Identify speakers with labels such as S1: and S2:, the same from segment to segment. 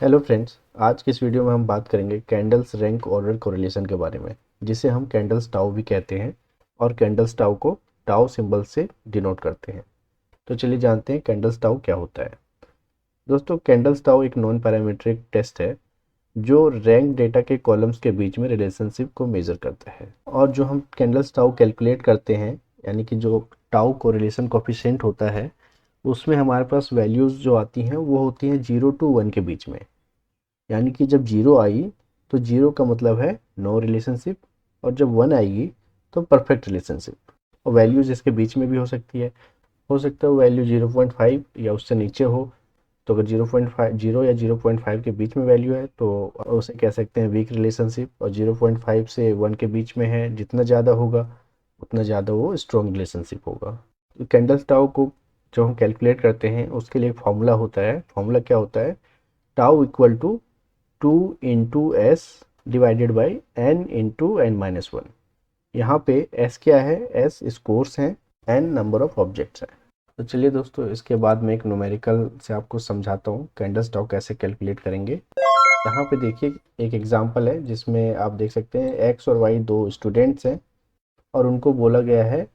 S1: Hello friends, आज की इस वीडियो में हम बात करेंगे कैंडल्स रैंक ऑर्डर कोरिलेशन के बारे में, जिसे हम कैंडल्स टाउ भी कहते हैं और कैंडल्स टाउ को टाउ सिंबल से डिनोट करते हैं। तो चलिए जानते हैं कैंडल्स टाउ क्या होता है। दोस्तों, कैंडल्स टाउ एक नॉन पैरामीट्रिक टेस्ट है जो रैंक डेटा के कॉलम्स के बीच में रिलेशनशिप को मेजर करता है। और जो हम कैंडल्स टाउ कैलकुलेट करते हैं, यानी कि जो टाउ कोरिलेशन कोफिशिएंट होता है, उसमें हमारे पास वैल्यूज़ जो आती हैं वो होती हैं 0 to 1 के बीच में। यानी कि जब 0 आई तो 0 का मतलब है नो रिलेशनशिप, और जब 1 आएगी तो परफेक्ट रिलेशनशिप। और वैल्यूज इसके बीच में भी हो सकती है। हो सकता है वैल्यू 0.5 या उससे नीचे हो। तो अगर 0.5 या 0.5 के बीच में वैल्यू है तो उसे कह सकते हैं वीक रिलेशनशिप, और 0.5 से 1 के बीच में है, जितना ज़्यादा होगा उतना ज़्यादा वो स्ट्रॉन्ग रिलेशनशिप होगा। तो कैंडल्स टाउ को जो हम कैलकुलेट करते हैं उसके लिए एक फार्मूला होता है। फार्मूला क्या होता है? Tau equal to 2 into S divided by N into N minus one. यहाँ पे एस क्या है? एस स्कोर्स हैं, एन नंबर ऑफ ऑब्जेक्ट्स हैं। तो चलिए दोस्तों, इसके बाद मैं एक न्यूमेरिकल से आपको समझाता हूँ कैंडल्स टाउ कैसे कैलकुलेट करेंगे। यहाँ पे देखिए एक एग्जांपल है जिसमें आप देख सकते हैं एक्स और वाई दो स्टूडेंट्स हैं और उनको बोला गया है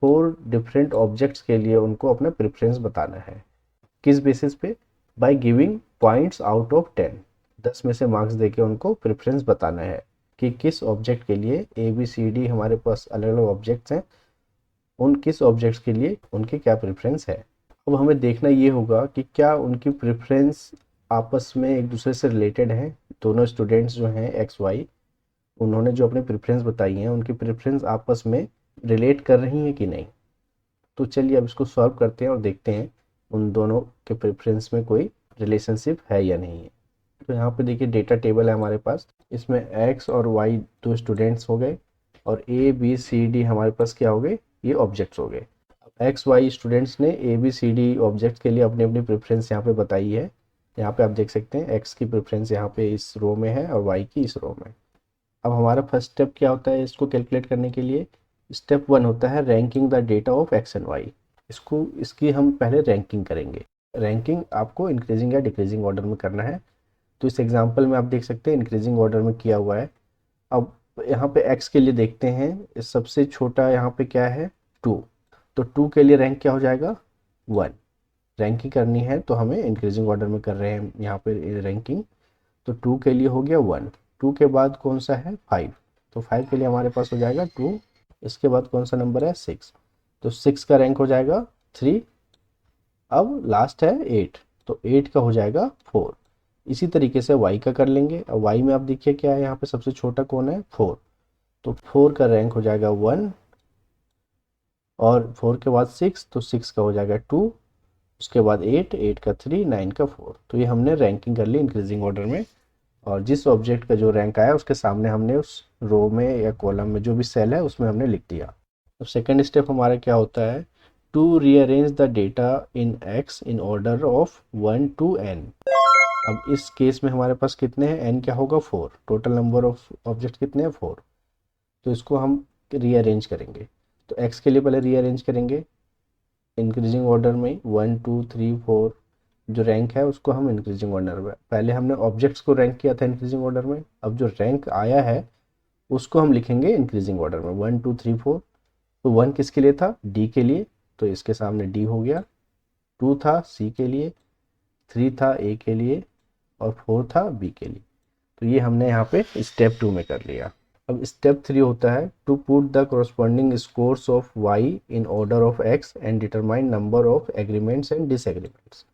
S1: 4 डिफरेंट ऑब्जेक्ट्स के लिए उनको अपना प्रेफरेंस बताना है। किस बेसिस पे? By giving points out of 10। 10 में से मार्क्स देके उनको प्रेफरेंस बताना है कि किस ऑब्जेक्ट के लिए ए बी सी डी हमारे पास अलग अलग ऑब्जेक्ट्स हैं, उन किस ऑब्जेक्ट्स के लिए उनकी क्या प्रेफरेंस है। अब हमें देखना ये होगा कि क्या उनकी प्रेफरेंस आपस में एक दूसरे से रिलेटेड है। दोनों स्टूडेंट्स जो हैं एक्स वाई, उन्होंने जो अपनी प्रेफरेंस बताई हैं उनकी प्रेफरेंस आपस में रिलेट कर रही हैं कि नहीं। तो चलिए अब इसको सॉल्व करते हैं और देखते हैं उन दोनों के प्रेफरेंस में कोई रिलेशनशिप है या नहीं है। तो यहाँ पे देखिए डेटा टेबल है हमारे पास। इसमें एक्स और वाई दो स्टूडेंट्स हो गए और ए बी सी डी हमारे पास क्या हो गए? ये ऑब्जेक्ट्स हो गए। एक्स वाई स्टूडेंट्स ने A B C D object के लिए अपनी अपनी प्रेफरेंस यहाँ पे बताई है। यहाँ पे आप देख सकते हैं एक्स की प्रेफरेंस यहाँ पे इस रो में है और वाई की इस रो में। अब हमारा फर्स्ट स्टेप क्या होता है इसको कैलकुलेट करने के लिए? स्टेप 1 होता है ranking the data of X and Y. इसकी हम पहले रैंकिंग करेंगे। रैंकिंग आपको इंक्रीजिंग या डिक्रीजिंग ऑर्डर में करना है। तो इस एग्जांपल में आप देख सकते हैं इंक्रीजिंग ऑर्डर में किया हुआ है। अब यहाँ पे एक्स के लिए देखते हैं, सबसे छोटा यहाँ पे क्या है? 2। तो 2 के लिए रैंक क्या हो जाएगा? 1। रैंकिंग करनी है तो हमें इंक्रीजिंग ऑर्डर में कर रहे हैं यहाँ पे रैंकिंग। तो 2 के लिए हो गया 1। 2 के बाद कौन सा है? 5। तो 5 के लिए हमारे पास हो जाएगा 2। इसके बाद कौन सा नंबर है? 6। तो 6 का रैंक हो जाएगा 3। अब लास्ट है 8, तो 8 का हो जाएगा 4। इसी तरीके से y का कर लेंगे। अब y में आप देखिए क्या है, यहाँ पे सबसे छोटा कौन है? 4। तो 4 का रैंक हो जाएगा 1, और 4 के बाद 6, तो 6 का हो जाएगा 2। उसके बाद 8, 8 का 3, 9 का 4। तो ये हमने रैंकिंग कर ली इंक्रीजिंग ऑर्डर में, और जिस ऑब्जेक्ट का जो रैंक आया उसके सामने हमने उस रो में या कॉलम में जो भी सेल है उसमें हमने लिख दिया। अब सेकंड स्टेप हमारा क्या होता है? To rearrange the data in X in order of 1 to n। अब इस केस में हमारे पास कितने हैं? n क्या होगा? 4। टोटल नंबर ऑफ ऑब्जेक्ट कितने हैं? 4। तो इसको हम रीअरेंज करेंगे। तो x के लिए पहले रीअरेंज करेंगे इंक्रीजिंग ऑर्डर में 1 2 3 4। जो रैंक है उसको हम इंक्रीजिंग ऑर्डर में, पहले हमने ऑब्जेक्ट्स को रैंक किया था इंक्रीजिंग ऑर्डर में, अब जो रैंक आया है उसको हम लिखेंगे इंक्रीजिंग ऑर्डर में 1 2 3 4। तो 1 किसके लिए था? डी के लिए, तो इसके सामने डी हो गया। 2 था सी के लिए, 3 था ए के लिए, और 4 था बी के लिए। तो ये हमने यहाँ पे स्टेप 2 में कर लिया। अब स्टेप 3 होता है to put the corresponding scores of Y in order of X and determine number of agreements and disagreements.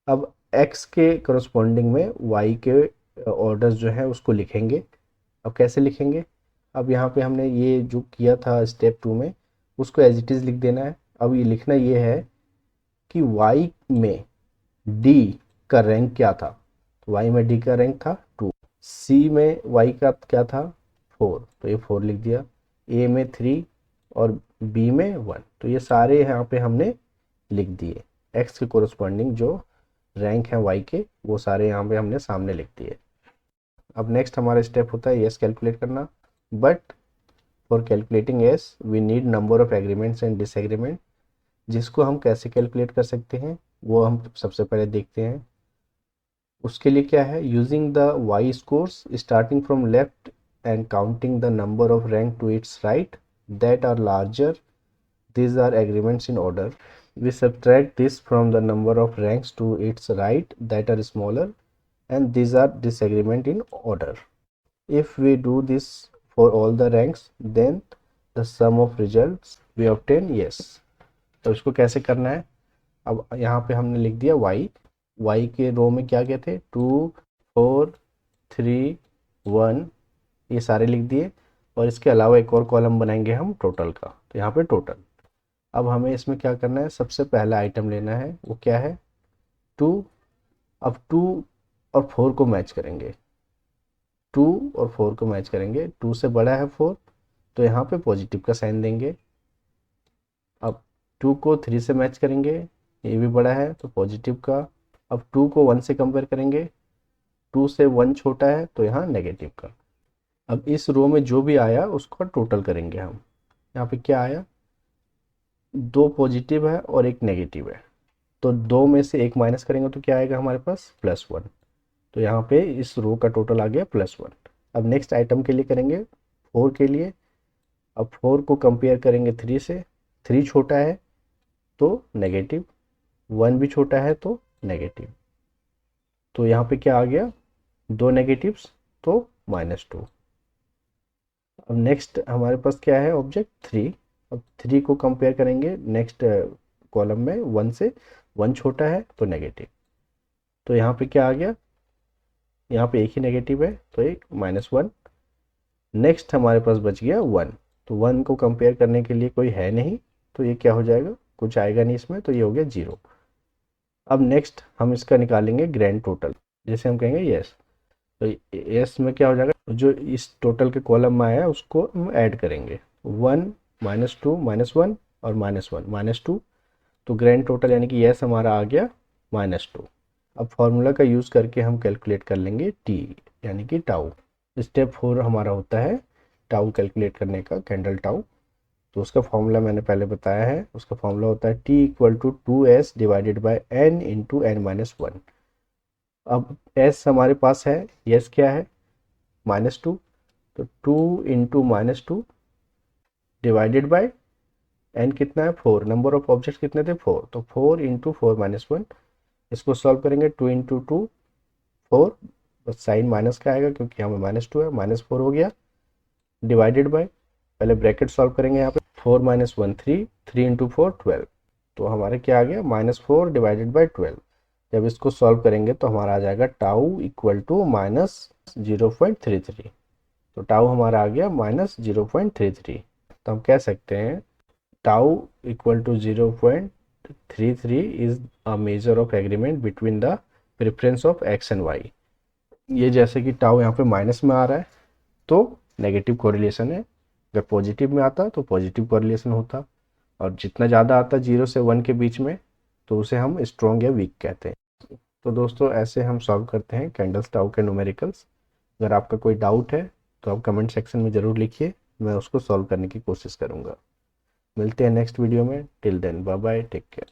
S1: अब x के करस्पॉन्डिंग में y के ऑर्डर्स जो है उसको लिखेंगे। अब कैसे लिखेंगे? अब यहाँ पे हमने ये जो किया था स्टेप 2 में उसको एज इट इज़ लिख देना है। अब ये लिखना ये है कि y में d का रैंक क्या था? तो y में d का रैंक था 2। c में y का क्या था? 4, तो ये 4 लिख दिया। a में 3 और b में 1। तो ये सारे यहाँ पे हमने लिख दिए। x के कोरस्पॉन्डिंग जो रैंक है y के वो सारे यहाँ पे हमने सामने लिख दिए। अब नेक्स्ट हमारा स्टेप होता है यस कैलकुलेट करना। But for calculating S we need number of agreements and disagreement. जिसको हम कैसे कैलकुलेट कर सकते हैं वो हम सबसे पहले देखते हैं। उसके लिए क्या है, using the Y scores starting from left and counting the number of rank to its right that are larger, these are agreements in order. We subtract this from the number of ranks to its right that are smaller, and these are disagreement in order. If we do this for all the ranks, then the sum of results we obtain yes. तो इसको कैसे करना है, अब यहाँ पे हमने लिख दिया y के रो में क्या क्या थे, 2 4 3 1, ये सारे लिख दिए, और इसके अलावा एक और कॉलम बनाएंगे हम टोटल का, तो यहाँ पे टोटल। अब हमें इसमें क्या करना है, सबसे पहला आइटम लेना है, वो क्या है 2। अब 2 और 4 को मैच करेंगे, 2 और 4 को मैच करेंगे, 2 से बड़ा है 4 तो यहाँ पे पॉजिटिव का साइन देंगे। अब 2 को 3 से मैच करेंगे, ये भी बड़ा है तो पॉजिटिव का। अब 2 को 1 से कंपेयर करेंगे, 2 से 1 छोटा है तो यहाँ नेगेटिव का। अब इस रो में जो भी आया उसका टोटल करेंगे हम। यहाँ पे क्या आया, 2 पॉजिटिव है और एक नेगेटिव है, तो 2 में से एक माइनस करेंगे तो क्या आएगा हमारे पास +1, तो यहाँ पे इस रो का टोटल आ गया +1। अब नेक्स्ट आइटम के लिए करेंगे 4 के लिए। अब 4 को कंपेयर करेंगे 3 से, 3 छोटा है तो नेगेटिव, 1 भी छोटा है तो नेगेटिव, तो यहाँ पे क्या आ गया 2 नेगेटिव्स तो -2। अब नेक्स्ट हमारे पास क्या है ऑब्जेक्ट 3। अब 3 को कंपेयर करेंगे नेक्स्ट कॉलम में, 1 से, 1 छोटा है तो नेगेटिव, तो यहाँ पे क्या आ गया, यहाँ पे एक ही नेगेटिव है तो एक -1। नेक्स्ट हमारे पास बच गया 1, तो 1 को कंपेयर करने के लिए कोई है नहीं, तो ये क्या हो जाएगा, कुछ आएगा नहीं इसमें, तो ये हो गया 0। अब नेक्स्ट हम इसका निकालेंगे ग्रैंड टोटल, जैसे हम कहेंगे यस, तो यस में क्या हो जाएगा, जो इस टोटल के कॉलम में आया उसको हम ऐड करेंगे, 1 -2 -1 और -1 -2, तो ग्रैंड टोटल यानी कि यस हमारा आ गया -2। अब फॉर्मूला का यूज़ करके हम कैलकुलेट कर लेंगे टी यानी कि टाउ। स्टेप 4 हमारा होता है टाउ कैलकुलेट करने का, कैंडल टाउ। तो उसका फॉर्मूला मैंने पहले बताया है, उसका फॉर्मूला होता है T = 2s divided by n into n-1। अब s हमारे पास है, s क्या है -2, तो 2 इंटू -2 डिवाइडेड बाय n कितना है 4, नंबर ऑफ ऑब्जेक्ट्स कितने थे 4, तो 4 इंटू 4 -1। इसको सॉल्व करेंगे 2 इंटू 2 4, बस साइन माइनस का आएगा क्योंकि यहाँ पे -2 है, -4 हो गया, डिवाइडेड बाय, पहले ब्रैकेट सॉल्व करेंगे यहाँ पे, 4 - 1 3, 3 इंटू 4 12, तो हमारे क्या आ गया -4 डिवाइडेड बाय 12। जब इसको सॉल्व करेंगे तो हमारा आ जाएगा टाउ इक्वल टू -0.33, तो टाउ हमारा आ गया -0.33। तो हम कह सकते हैं tau equal to 0.33 is a major of agreement between the preference of x and y। ये जैसे कि टाउ यहाँ पे माइनस में आ रहा है तो नेगेटिव कोरिलेशन है, अगर पॉजिटिव में आता तो पॉजिटिव कोरिलेशन होता, और जितना ज़्यादा आता 0 से 1 के बीच में तो उसे हम स्ट्रॉन्ग या वीक कहते हैं। तो दोस्तों ऐसे हम सॉल्व करते हैं कैंडल्स टाउ के न्यूमेरिकल्स। अगर आपका कोई डाउट है तो आप कमेंट सेक्शन में ज़रूर लिखिए, मैं उसको सॉल्व करने की कोशिश करूँगा। मिलते हैं नेक्स्ट वीडियो में, till then bye bye, take care.